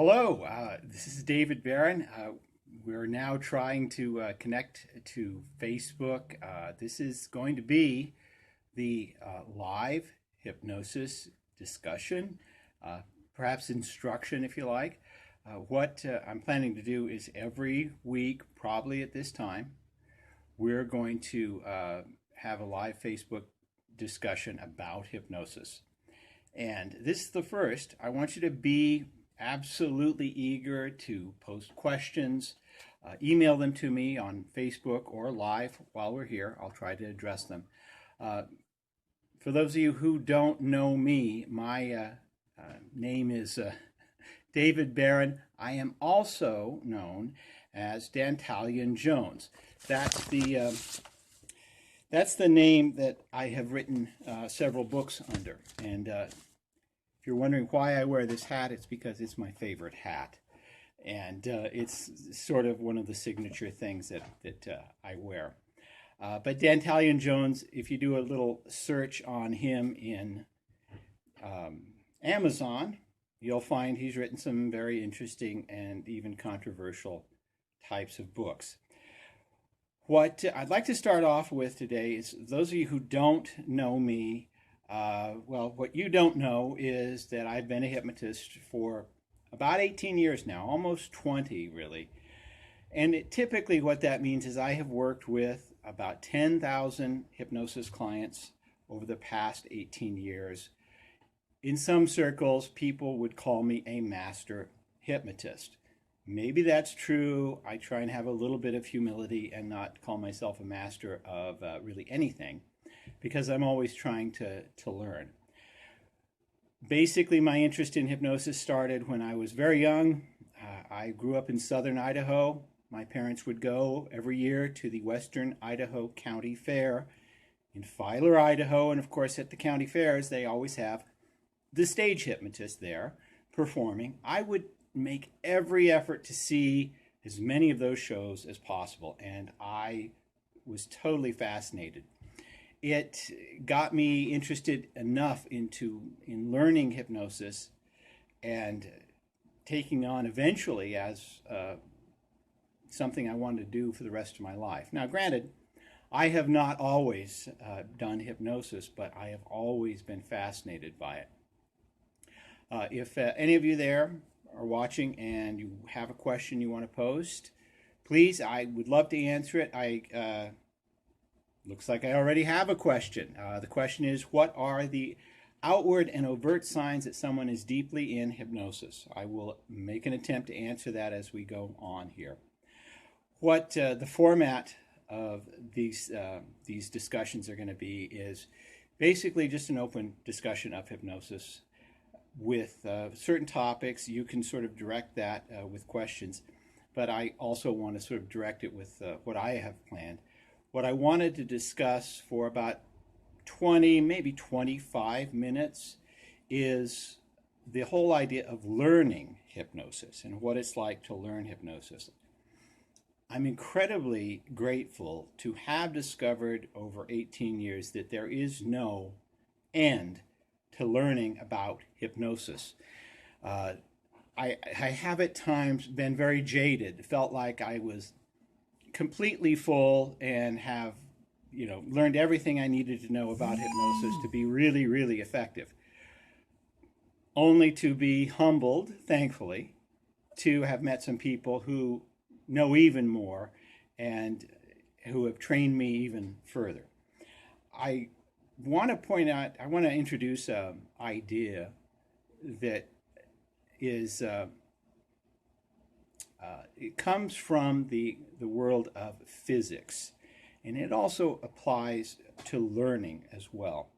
Hello, this is David Barron. We're now trying to connect to Facebook. This is going to be the live hypnosis discussion, perhaps instruction if you like. What I'm planning to do is every week, probably at this time, we're going to have a live Facebook discussion about hypnosis. And this is the first. I want you to be absolutely eager to post questions. Email them to me on Facebook or live while we're here. I'll try to address them. For those of you who don't know me, my name is David Barron. I am also known as Dantalion Jones. That's the name that I have written several books under. And if you're wondering why I wear this hat, it's because it's my favorite hat. And it's sort of one of the signature things that I wear. But Dantalion Jones, if you do a little search on him in Amazon, you'll find he's written some very interesting and even controversial types of books. What I'd like to start off with today is those of you who don't know me, well, what you don't know is that I've been a hypnotist for about 18 years now, almost 20 really. And typically what that means is I have worked with about 10,000 hypnosis clients over the past 18 years. In some circles, people would call me a master hypnotist. Maybe that's true. I try and have a little bit of humility and not call myself a master of really anything, because I'm always trying to learn. Basically, my interest in hypnosis started when I was very young. I grew up in southern Idaho. My parents would go every year to the Western Idaho County Fair in Filer, Idaho. And of course, at the county fairs, they always have the stage hypnotist there performing. I would make every effort to see as many of those shows as possible, and I was totally fascinated. It got me interested enough in learning hypnosis and taking on eventually as something I wanted to do for the rest of my life. Now, granted, I have not always done hypnosis, but I have always been fascinated by it. If any of you there are watching and you have a question you want to post, please, I would love to answer it. Looks like I already have a question. The question is, what are the outward and overt signs that someone is deeply in hypnosis? I will make an attempt to answer that as we go on here. What the format of these discussions are going to be is basically just an open discussion of hypnosis with certain topics. You can sort of direct that with questions, but I also want to sort of direct it with what I have planned. What I wanted to discuss for about 20, maybe 25 minutes is the whole idea of learning hypnosis and what it's like to learn hypnosis. I'm incredibly grateful to have discovered over 18 years that there is no end to learning about hypnosis. I have at times been very jaded, felt like I was completely full and have, learned everything I needed to know about hypnosis to be really, really effective. Only to be humbled, thankfully, to have met some people who know even more and who have trained me even further. I want to introduce an idea that is it comes from the world of physics, and it also applies to learning as well.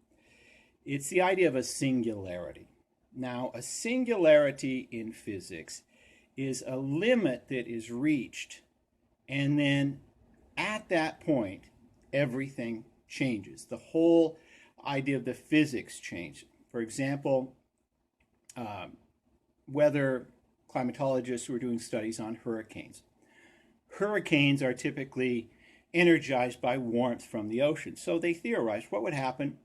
It's the idea of a singularity. Now, a singularity in physics is a limit that is reached, and then at that point, everything changes. The whole idea of the physics change. For example, weather climatologists who are doing studies on hurricanes. Hurricanes are typically energized by warmth from the ocean. So they theorized what would happen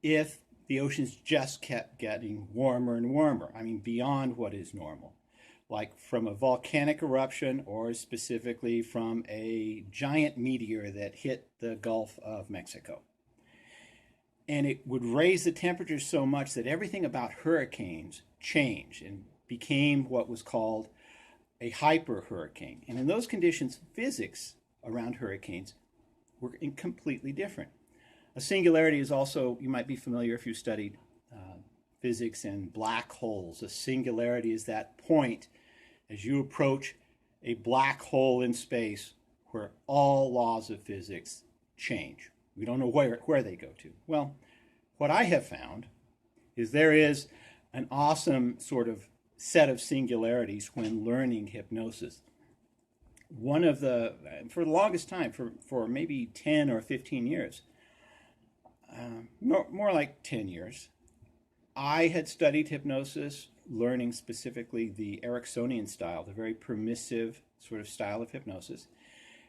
if the oceans just kept getting warmer and warmer, I mean, beyond what is normal. like from a volcanic eruption or specifically from a giant meteor that hit the Gulf of Mexico. And it would raise the temperature so much that everything about hurricanes changed and became what was called a hyper hurricane. And in those conditions, physics around hurricanes were completely different. A singularity is also, you might be familiar if you studied physics and black holes. A singularity is that point as you approach a black hole in space where all laws of physics change. We don't know where they go to. Well, what I have found is there is an awesome sort of set of singularities when learning hypnosis. One of the, for the longest time, for maybe 10 or 15 years, more like 10 years, I had studied hypnosis, learning specifically the Ericksonian style, the very permissive sort of style of hypnosis.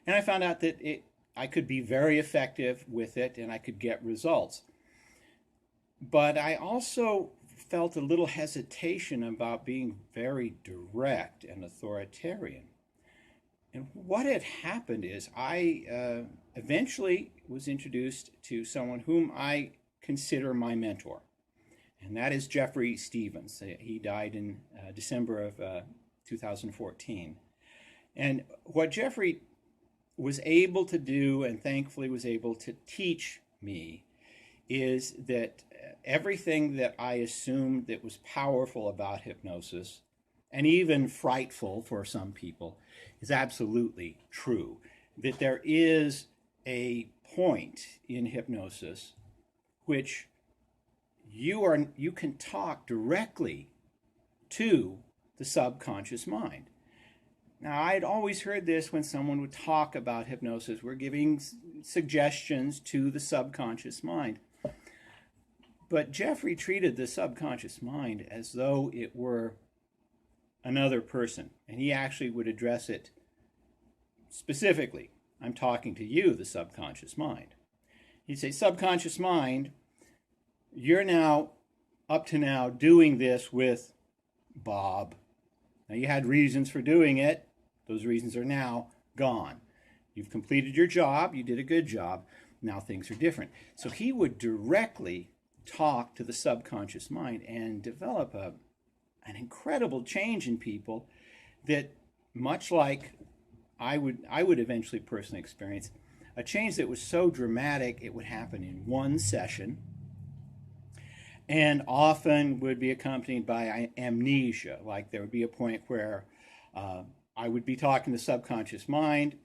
And I found out that I could be very effective with it and I could get results. But I also felt a little hesitation about being very direct and authoritarian. And what had happened is I eventually was introduced to someone whom I consider my mentor. And that is Jeffrey Stevens. He died in December of 2014. And what Jeffrey was able to do, and thankfully was able to teach me, is that everything that I assumed that was powerful about hypnosis, and even frightful for some people, is absolutely true. That there is a point in hypnosis which you can talk directly to the subconscious mind. Now, I'd always heard this when someone would talk about hypnosis. We're giving suggestions to the subconscious mind. But Jeffrey treated the subconscious mind as though it were another person. And he actually would address it specifically. I'm talking to you, the subconscious mind. He'd say, subconscious mind, you're now, up to now, doing this with Bob. Now, you had reasons for doing it. Those reasons are now gone. You've completed your job. You did a good job. Now things are different. So he would directly talk to the subconscious mind and develop an incredible change in people that, much like I would eventually personally experience, a change that was so dramatic it would happen in one session, and often would be accompanied by amnesia. Like there would be a point where I would be talking to the subconscious mind.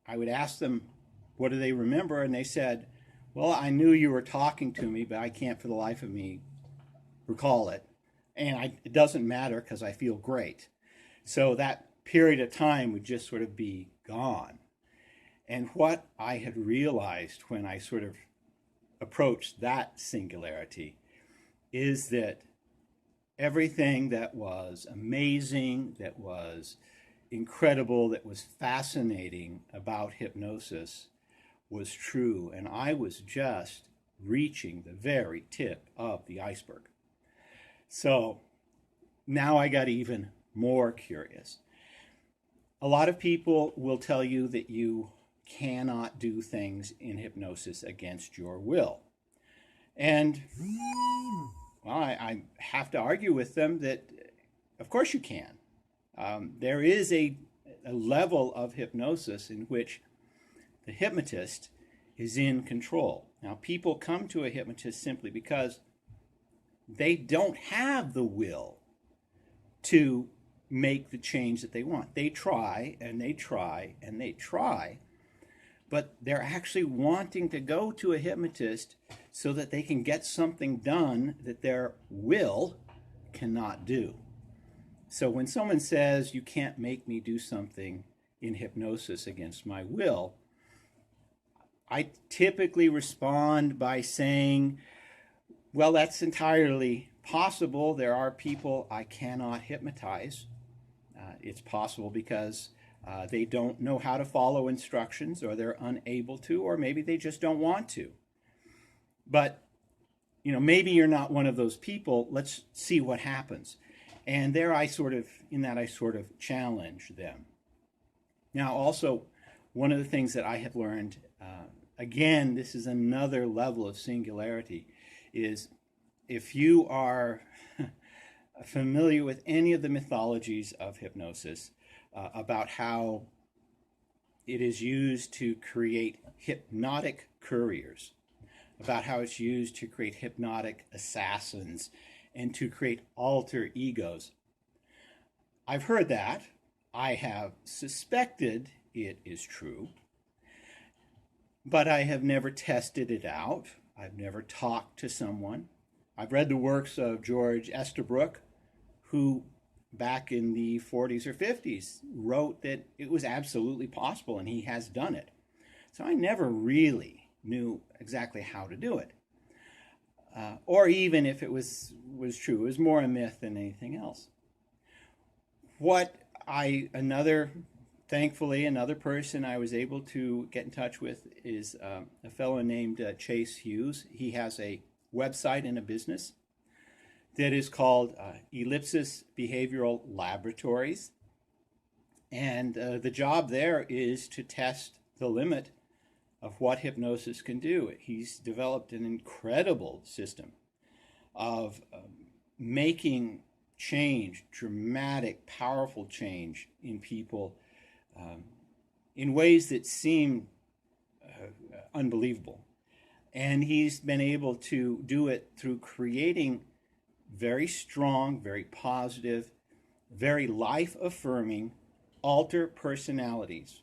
I would ask them, what do they remember? And they said, well, I knew you were talking to me, but I can't for the life of me recall it. And it doesn't matter because I feel great. So that period of time would just sort of be gone. And what I had realized when I sort of approached that singularity is that everything that was amazing, that was incredible, that was fascinating about hypnosis was true, and I was just reaching the very tip of the iceberg. So now I got even more curious. A lot of people will tell you that you cannot do things in hypnosis against your will. And well, I have to argue with them that, of course you can. There is a level of hypnosis in which the hypnotist is in control. Now, people come to a hypnotist simply because they don't have the will to make the change that they want. They try and they try and they try, but they're actually wanting to go to a hypnotist so that they can get something done that their will cannot do. So when someone says, you can't make me do something in hypnosis against my will, I typically respond by saying, well, that's entirely possible. There are people I cannot hypnotize. It's possible because they don't know how to follow instructions, or they're unable to, or maybe they just don't want to. But, maybe you're not one of those people. Let's see what happens. And there I sort of challenge them. Now, also, one of the things that I have learned, again, this is another level of singularity, is if you are familiar with any of the mythologies of hypnosis, about how it is used to create hypnotic couriers, about how it's used to create hypnotic assassins and to create alter egos. I've heard that. I have suspected it is true, but I have never tested it out. I've never talked to someone. I've read the works of George Estabrook, who back in the 40s or 50s wrote that it was absolutely possible, and he has done it. So I never really knew exactly how to do it. Or even if it was true, it was more a myth than anything else. Thankfully, another person I was able to get in touch with is a fellow named Chase Hughes. He has a website and a business that is called Ellipsis Behavioral Laboratories. And the job there is to test the limit of what hypnosis can do. He's developed an incredible system of making change, dramatic, powerful change in people in ways that seem unbelievable. And he's been able to do it through creating very strong, very positive, very life-affirming alter personalities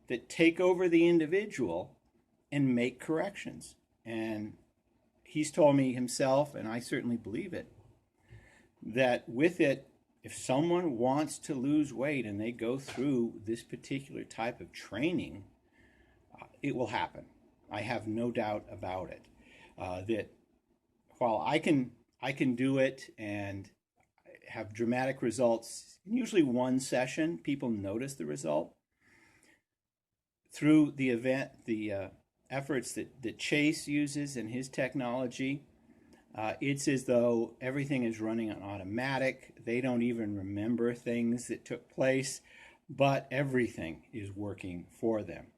that take over the individual and make corrections. And he's told me himself, and I certainly believe it, that with it, if someone wants to lose weight and they go through this particular type of training, it will happen. I have no doubt about it. That while I can do it and have dramatic results in usually one session, people notice the result. Through the efforts that Chase uses in his technology, it's as though everything is running on automatic. They don't even remember things that took place, but everything is working for them.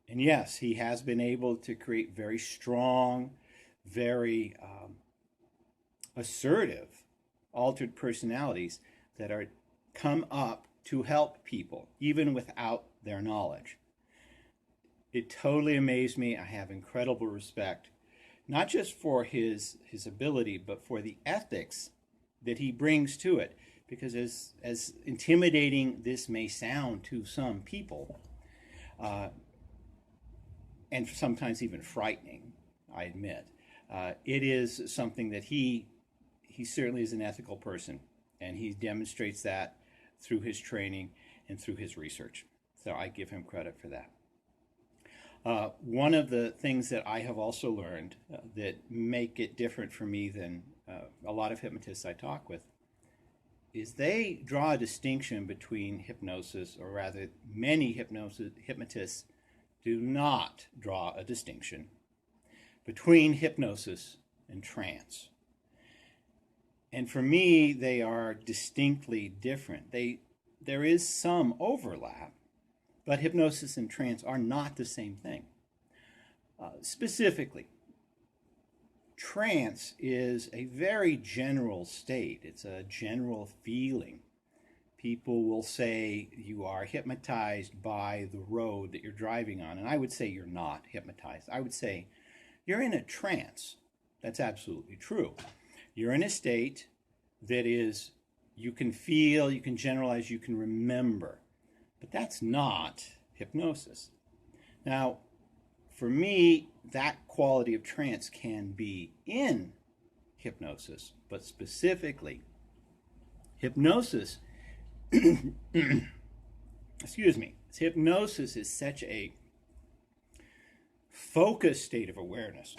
And yes, he has been able to create very strong, very assertive, altered personalities that are come up to help people, even without their knowledge. It totally amazed me. I have incredible respect, not just for his ability, but for the ethics that he brings to it. Because as intimidating this may sound to some people, and sometimes even frightening, I admit, it is something that he certainly is an ethical person, and he demonstrates that through his training and through his research. So I give him credit for that. One of the things that I have also learned that make it different for me than a lot of hypnotists I talk with is they draw a distinction between hypnosis, or rather many hypnotists do not draw a distinction between hypnosis and trance. And for me, they are distinctly different. There is some overlap, but hypnosis and trance are not the same thing. Specifically, trance is a very general state. It's a general feeling. People will say you are hypnotized by the road that you're driving on, and I would say you're not hypnotized. I would say you're in a trance. That's absolutely true. You're in a state that is, you can feel, you can generalize, you can remember. But that's not hypnosis. Now, for me, that quality of trance can be in hypnosis, but specifically, hypnosis, excuse me, hypnosis is such a focused state of awareness.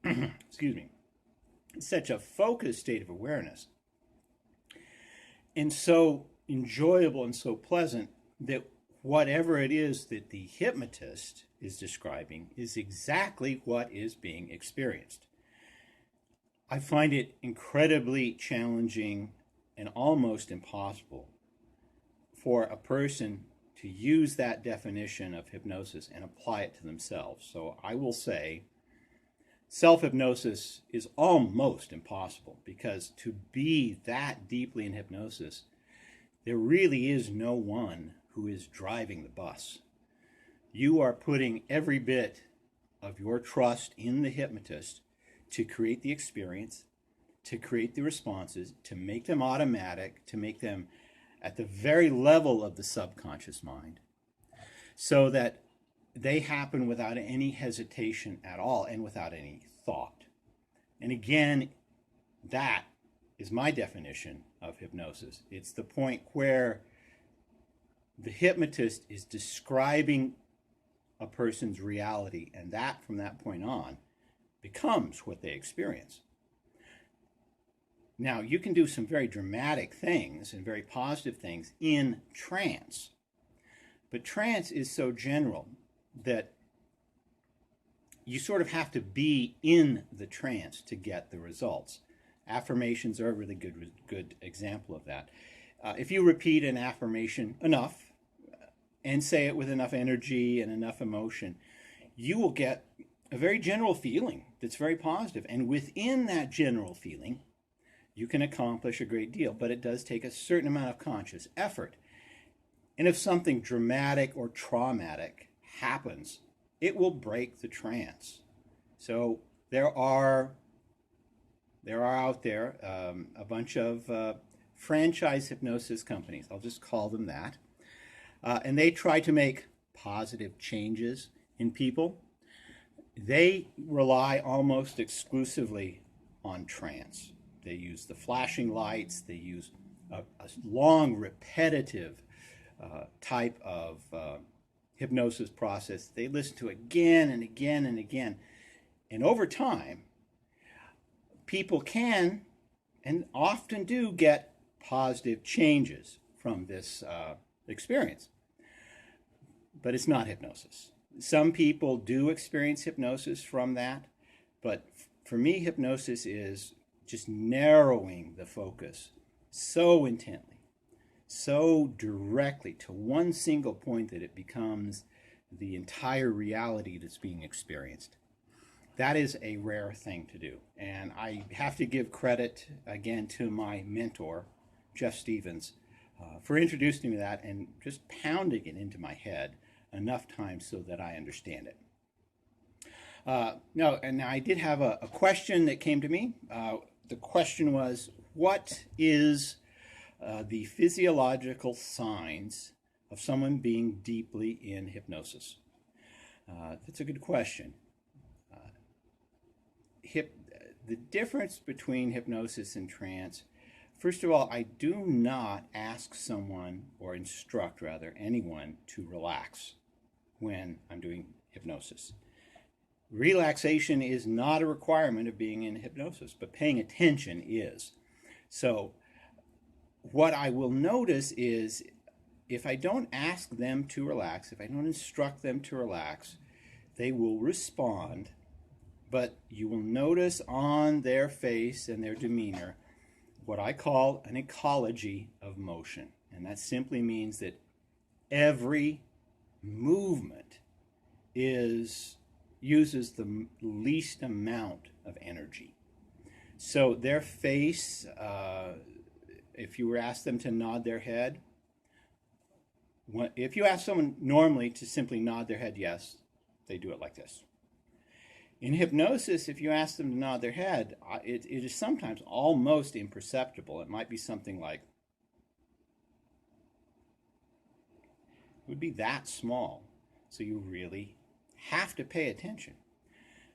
Excuse me. It's such a focused state of awareness, and so enjoyable and so pleasant that whatever it is that the hypnotist is describing is exactly what is being experienced. I find it incredibly challenging and almost impossible for a person to use that definition of hypnosis and apply it to themselves. So I will say self-hypnosis is almost impossible, because to be that deeply in hypnosis, there really is no one who is driving the bus. You are putting every bit of your trust in the hypnotist to create the experience, to create the responses, to make them automatic, to make them at the very level of the subconscious mind, so that they happen without any hesitation at all and without any thought. And again, that is my definition of hypnosis. It's the point where the hypnotist is describing a person's reality, and that from that point on becomes what they experience. Now, you can do some very dramatic things and very positive things in trance, but trance is so general that you sort of have to be in the trance to get the results. Affirmations are a really good example of that. If you repeat an affirmation enough and say it with enough energy and enough emotion, you will get a very general feeling that's very positive. And within that general feeling, you can accomplish a great deal, but it does take a certain amount of conscious effort. And if something dramatic or traumatic happens, it will break the trance. So there are out there a bunch of franchise hypnosis companies, I'll just call them that, and they try to make positive changes in people. They rely almost exclusively on trance. They use the flashing lights, they use a long, repetitive type of hypnosis process. They listen to again and again and again. And over time, people can and often do get positive changes from this experience. But it's not hypnosis. Some people do experience hypnosis from that, but for me, hypnosis is just narrowing the focus so intently, so directly to one single point that it becomes the entire reality that's being experienced. That is a rare thing to do. And I have to give credit again to my mentor, Jeff Stevens, for introducing me to that and just pounding it into my head enough times so that I understand it. Now I did have a question that came to me. The question was, what is the physiological signs of someone being deeply in hypnosis? That's a good question. The difference between hypnosis and trance, first of all, I do not ask someone, or instruct rather, anyone to relax when I'm doing hypnosis. Relaxation is not a requirement of being in hypnosis, but paying attention is. So what I will notice is if I don't ask them to relax, if I don't instruct them to relax, they will respond, but you will notice on their face and their demeanor what I call an ecology of motion. And that simply means that every movement uses the least amount of energy. So their face, if you were asked them to nod their head, if you ask someone normally to simply nod their head yes, they do it like this. In hypnosis, if you ask them to nod their head, it is sometimes almost imperceptible. It might be something like, it would be that small. So you really have to pay attention.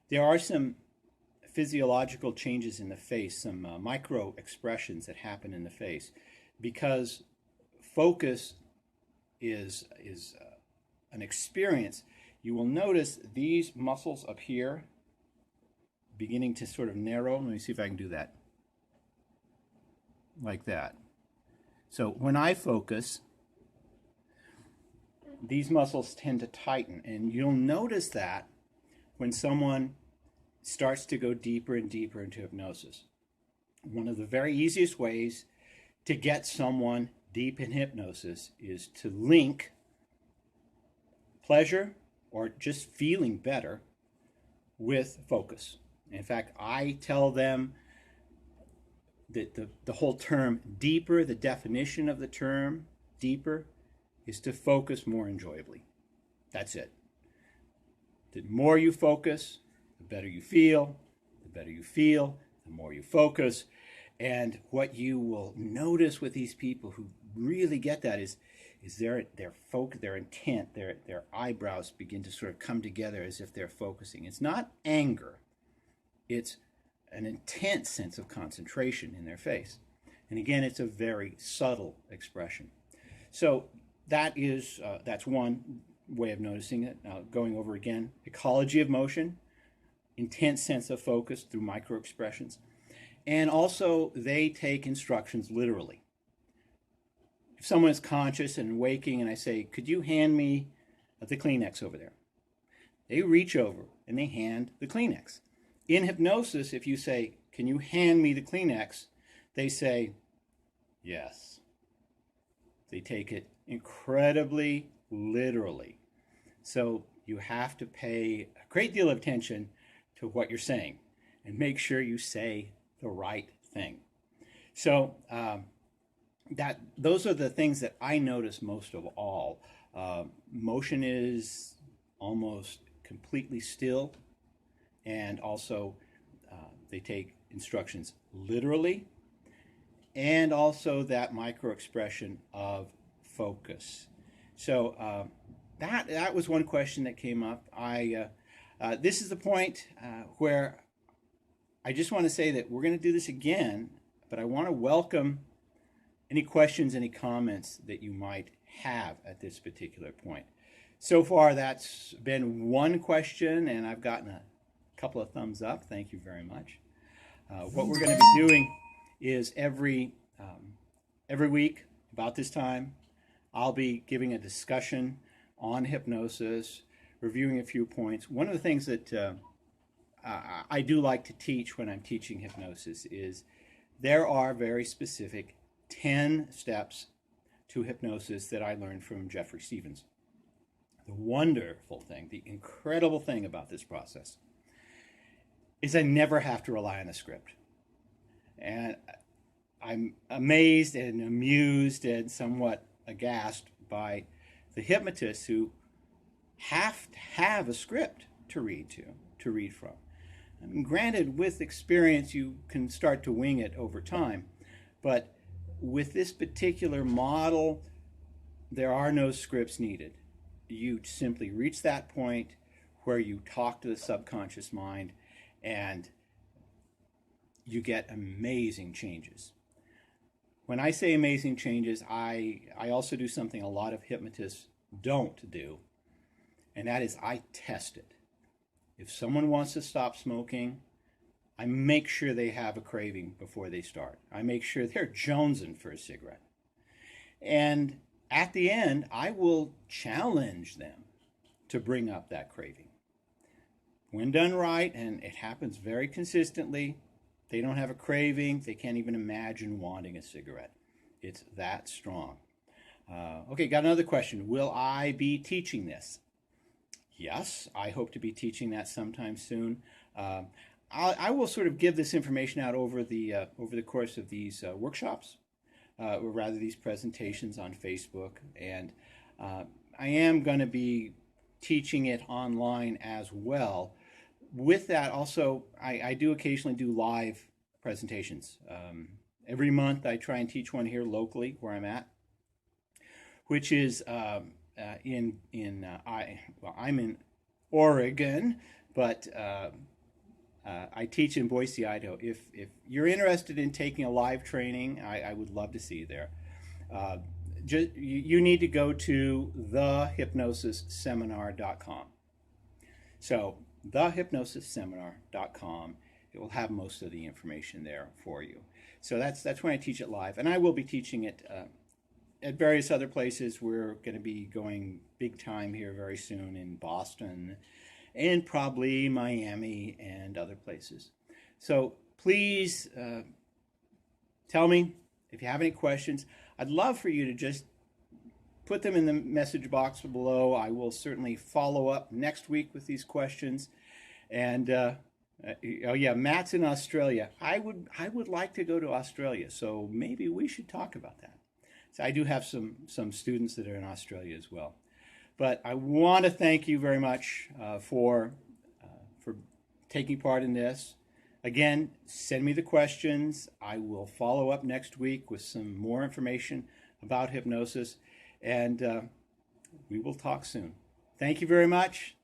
There are some physiological changes in the face, some micro expressions that happen in the face, because focus is an experience. You will notice these muscles up here beginning to sort of narrow. Let me see if I can do that. Like that. So when I focus, these muscles tend to tighten, and you'll notice that when someone starts to go deeper and deeper into hypnosis. one of the very easiest ways to get someone deep in hypnosis is to link pleasure or just feeling better with focus. In fact, I tell them that the whole term deeper, the definition of the term deeper, is to focus more enjoyably. That's it. The more you focus, the better you feel. The better you feel, the more you focus. And what you will notice with these people who really get that is their intent, their eyebrows begin to sort of come together as if they're focusing. It's not anger. It's an intense sense of concentration in their face. And again, it's a very subtle expression. So that's one way of noticing it. Now, going over again, ecology of motion, intense sense of focus through micro expressions. And also, they take instructions literally. If someone is conscious and waking and I say, could you hand me the Kleenex over there? They reach over and they hand the Kleenex. In hypnosis, if you say, can you hand me the Kleenex? They say, yes. They take it incredibly literally. So you have to pay a great deal of attention to what you're saying and make sure you say the right thing. So those are the things that I notice most of all. Motion is almost completely still, and also they take instructions literally, and also that micro expression of focus. So that was one question that came up. This is the point where I just want to say that we're going to do this again, but I want to welcome any questions, any comments that you might have at this particular point. So far, that's been one question, and I've gotten a couple of thumbs up. Thank you very much. What we're going to be doing is every week about this time, I'll be giving a discussion on hypnosis, reviewing a few points. One of the things that I do like to teach when I'm teaching hypnosis is there are very specific 10 steps to hypnosis that I learned from Jeffrey Stevens. The wonderful thing, the incredible thing about this process is I never have to rely on a script. And I'm amazed and amused and somewhat aghast by the hypnotists who have to have a script to read from. I mean, granted, with experience, you can start to wing it over time. But with this particular model, there are no scripts needed. You simply reach that point where you talk to the subconscious mind and you get amazing changes. When I say amazing changes, I also do something a lot of hypnotists don't do, and that is I test it. If someone wants to stop smoking, I make sure they have a craving before they start. I make sure they're jonesing for a cigarette. And at the end, I will challenge them to bring up that craving. When done right, and it happens very consistently, they don't have a craving, they can't even imagine wanting a cigarette. It's that strong. Okay, got another question. Will I be teaching this? Yes, I hope to be teaching that sometime soon. I will sort of give this information out over the course of these workshops, or rather these presentations on Facebook, and I am going to be teaching it online as well. With that, also, I do occasionally do live presentations. Every month, I try and teach one here locally where I'm at, which is I'm in Oregon, but I teach in Boise, Idaho. If you're interested in taking a live training, I would love to see you there. You need to go to thehypnosisseminar.com. So thehypnosisseminar.com. It will have most of the information there for you. So that's when I teach it live, and I will be teaching it at various other places. We're going to be going big time here very soon in Boston and probably Miami and other places. So please tell me if you have any questions. I'd love for you to just put them in the message box below. I will certainly follow up next week with these questions. And oh yeah, Matt's in Australia. I would like to go to Australia, so maybe we should talk about that. So I do have some students that are in Australia as well. But I want to thank you very much for taking part in this. Again, send me the questions. I will follow up next week with some more information about hypnosis, and we will talk soon. Thank you very much.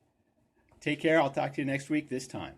Take care. I'll talk to you next week this time.